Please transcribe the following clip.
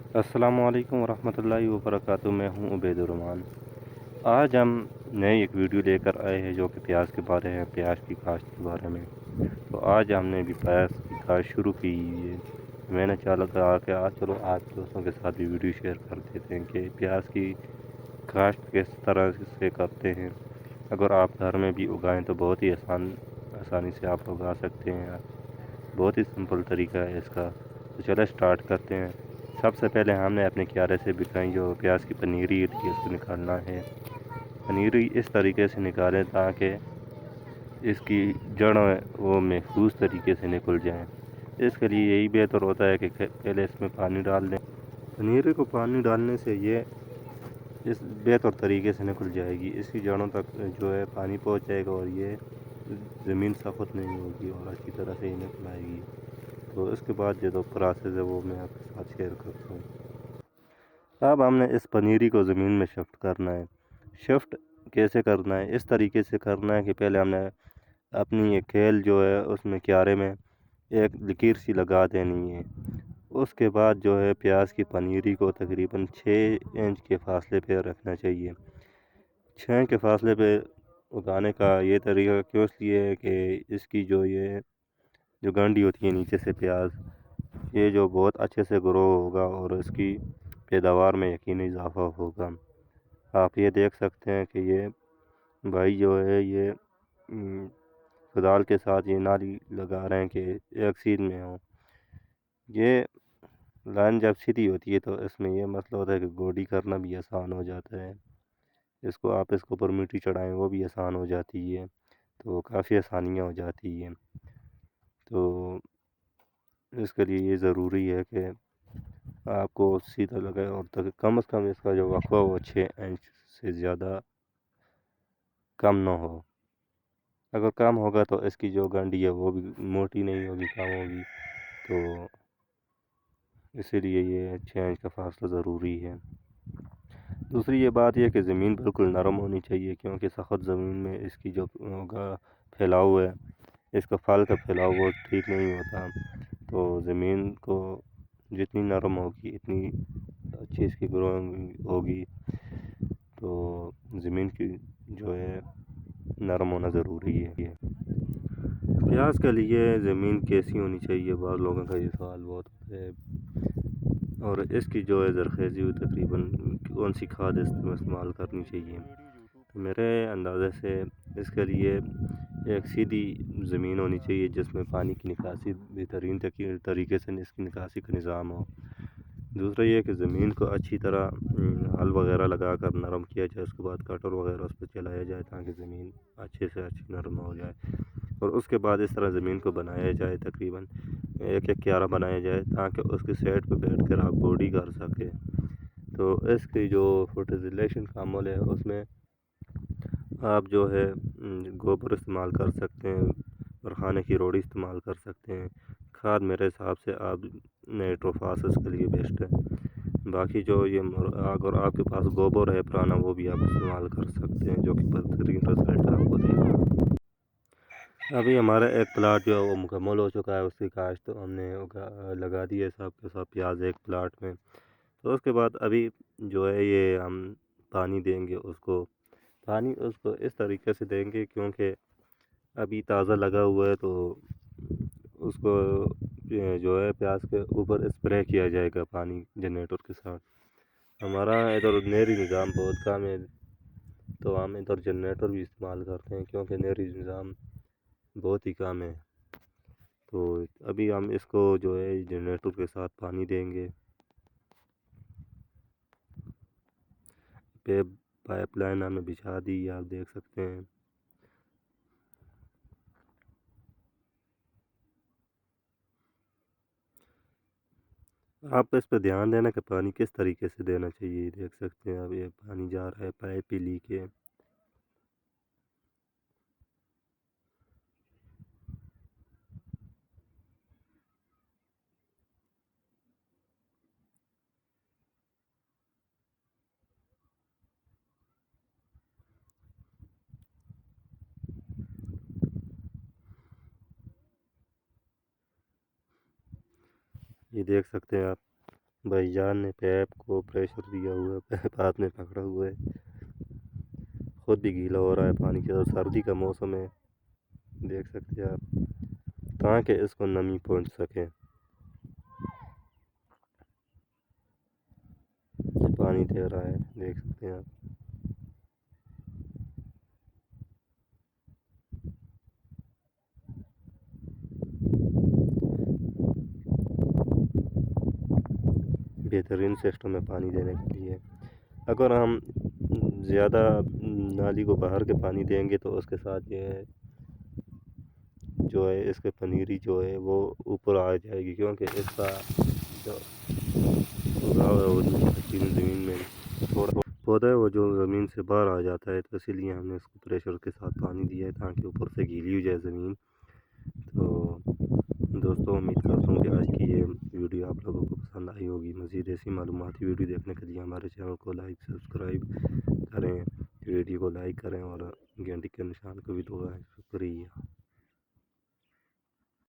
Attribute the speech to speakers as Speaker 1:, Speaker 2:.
Speaker 1: السلام علیکم ورحمۃ اللہ وبرکاتہ، میں ہوں عبید الرحمن۔ آج ہم نئے ایک ویڈیو لے کر آئے ہیں جو کہ پیاز کے بارے ہے، پیاز کی کاشت کے بارے میں۔ تو آج ہم نے بھی پیاز کی کاشت شروع کی ہے۔ میں نے کہا کہ چلو آپ دوستوں کے ساتھ بھی ویڈیو شیئر کر دیتے ہیں کہ پیاز کی کاشت کس طرح سے کرتے ہیں۔ اگر آپ گھر میں بھی اگائیں تو بہت ہی آسانی سے آپ اگا سکتے ہیں، بہت ہی سمپل طریقہ ہے اس کا۔ تو چلے سٹارٹ کرتے ہیں۔ سب سے پہلے ہم نے اپنے کیارے سے بکھائی جو پیاز کی پنیری ہوتی ہے اس کو نکالنا ہے۔ پنیری اس طریقے سے نکالیں تاکہ اس کی جڑ وہ محفوظ طریقے سے نکل جائیں۔ اس کے لیے یہی بہتر ہوتا ہے کہ پہلے اس میں پانی ڈال دیں۔ پنیری کو پانی ڈالنے سے یہ اس بہتر طریقے سے نکل جائے گی، اس کی جڑوں تک جو ہے پانی پہنچ جائے گا اور یہ زمین سخت نہیں ہوگی اور اچھی طرح سے ہی نکل آئے گی۔ تو اس کے بعد جو پروسیس ہے وہ میں آپ کے ساتھ شیئر کرتا ہوں۔ اب ہم نے اس پنیری کو زمین میں شفٹ کرنا ہے۔ شفٹ کیسے کرنا ہے؟ اس طریقے سے کرنا ہے کہ پہلے ہم نے اپنی یہ کھیل جو ہے اس میں کیارے میں ایک لکیر سی لگا دینی ہے۔ اس کے بعد جو ہے پیاز کی پنیری کو تقریباً 6 انچ کے فاصلے پہ رکھنا چاہیے۔ 6 کے فاصلے پہ اگانے کا یہ طریقہ کیوں اس لیے ہے کہ اس کی جو گنڈی ہوتی ہے نیچے سے پیاز، یہ جو بہت اچھے سے گرو ہوگا اور اس کی پیداوار میں یقینی اضافہ ہوگا۔ آپ یہ دیکھ سکتے ہیں کہ یہ بھائی جو ہے یہ کدال کے ساتھ یہ نالی لگا رہے ہیں کہ ایک سیدھ میں ہو۔ یہ لائن جب سیدھی ہوتی ہے تو اس میں یہ مسئلہ ہوتا ہے کہ گوڈی کرنا بھی آسان ہو جاتا ہے۔ اس کو اوپر مٹی چڑھائیں وہ بھی آسان ہو جاتی ہے، تو کافی آسانیاں ہو جاتی ہیں۔ تو اس کے لیے یہ ضروری ہے کہ آپ کو سیدھا لگائے اور کم از کم اس کا جو وقفہ وہ 6 انچ سے زیادہ کم نہ ہو۔ اگر کم ہوگا تو اس کی جو گنڈی ہے وہ بھی موٹی نہیں ہوگی، کم ہوگی، تو اسی لیے یہ 6 انچ کا فاصلہ ضروری ہے۔ دوسری یہ بات یہ کہ زمین بالکل نرم ہونی چاہیے، کیونکہ سخت زمین میں اس کی جو پھیلاؤ ہے، اس کا پھل کا پھیلاؤ وہ ٹھیک نہیں ہوتا۔ تو زمین کو جتنی نرم ہوگی اتنی اچھی اس کی گروئنگ ہوگی۔ تو زمین کی جو ہے نرم ہونا ضروری ہے۔ پیاز کے لیے زمین کیسی ہونی چاہیے، بعض لوگوں کا یہ سوال بہت ہے، اور اس کی جو ہے زرخیزی ہوئی تقریباً کون سی کھاد استعمال کرنی چاہیے۔ میرے اندازے سے اس کے لیے ایک سیدھی زمین ہونی چاہیے جس میں پانی کی نکاسی بہترین طریقے سے اس کی نکاسی کا نظام ہو۔ دوسرا یہ کہ زمین کو اچھی طرح ہل وغیرہ لگا کر نرم کیا جائے، اس کے بعد کٹر وغیرہ اس پہ چلایا جائے تاکہ زمین اچھے سے اچھی نرم ہو جائے، اور اس کے بعد اس طرح زمین کو بنایا جائے، تقریباً ایک کیارہ بنایا جائے تاکہ اس کی سائڈ پہ بیٹھ کر آپ گوڈی کر سکیں۔ تو اس کی جو فرٹیلائزیشن کا عمل ہے اس میں آپ جو ہے گوبر استعمال کر سکتے ہیں اور کھانے کی روڑی استعمال کر سکتے ہیں۔ کھاد میرے حساب سے آپ نائٹروفاسس کے لیے بیسٹ ہے۔ باقی جو اگر آپ کے پاس گوبر ہے پرانا وہ بھی آپ استعمال کر سکتے ہیں، جو کہ بہترین رزلٹ آپ کو دے گا۔ ابھی ہمارا ایک پلاٹ جو ہے وہ مکمل ہو چکا ہے، اس کی کاشت ہم نے لگا دی ہے سب کے سب پیاز ایک پلاٹ میں۔ تو اس کے بعد ابھی جو ہے یہ ہم پانی دیں گے اس کو اس طریقے سے دیں گے کیونکہ ابھی تازہ لگا ہوا ہے، تو اس کو جو ہے پیاز کے اوپر اسپرے کیا جائے گا پانی جنریٹر کے ساتھ۔ ہمارا ادھر نہری نظام بہت کم ہے تو ہم ادھر جنریٹر بھی استعمال کرتے ہیں کیونکہ نہری نظام بہت ہی کم ہے۔ تو ابھی ہم اس کو جو ہے جنریٹر کے ساتھ پانی دیں گے۔ پائپ لائن ہمیں بچھا دی، آپ دیکھ سکتے ہیں۔ آپ اس پہ دھیان دینا کہ پانی کس طریقے سے دینا چاہیے، دیکھ سکتے ہیں اب یہ پانی جا رہا ہے، پائپ ہی لیک ہے۔ یہ دیکھ سکتے ہیں آپ بھائی جان نے پیپ کو پریشر دیا ہوا ہے، پیپ ہاتھ میں پکڑا ہوا ہے، خود بھی گیلا ہو رہا ہے پانی کے ساتھ، سردی کا موسم ہے دیکھ سکتے ہیں آپ، تاکہ اس کو نمی پہنچ سکے۔ پانی دے رہا ہے دیکھ سکتے ہیں آپ۔ بہترین سسٹم ہے پانی دینے کے لیے۔ اگر ہم زیادہ نالی کو باہر کے پانی دیں گے تو اس کے ساتھ یہ ہے جو ہے اس کے پنیری جو ہے وہ اوپر آ جائے گی، کیونکہ اس کا جو اگاؤ ہے وہ زمین میں تھوڑا پودا ہے وہ جو زمین سے باہر آ جاتا ہے، تو اسی لیے ہم نے اس کو پریشر کے ساتھ پانی دیا ہے تاکہ اوپر سے گیلی ہو جائے زمین۔ تو دوستوں امید کرتا ہوں کہ آج کی یہ ویڈیو آپ لوگوں کو پسند آئی ہوگی۔ مزید ایسی معلوماتی ویڈیو دیکھنے کے لیے ہمارے چینل کو لائک سبسکرائب کریں، ویڈیو کو لائک کریں اور گھنٹی کے نشان کو بھی دبائیں۔ شکریہ۔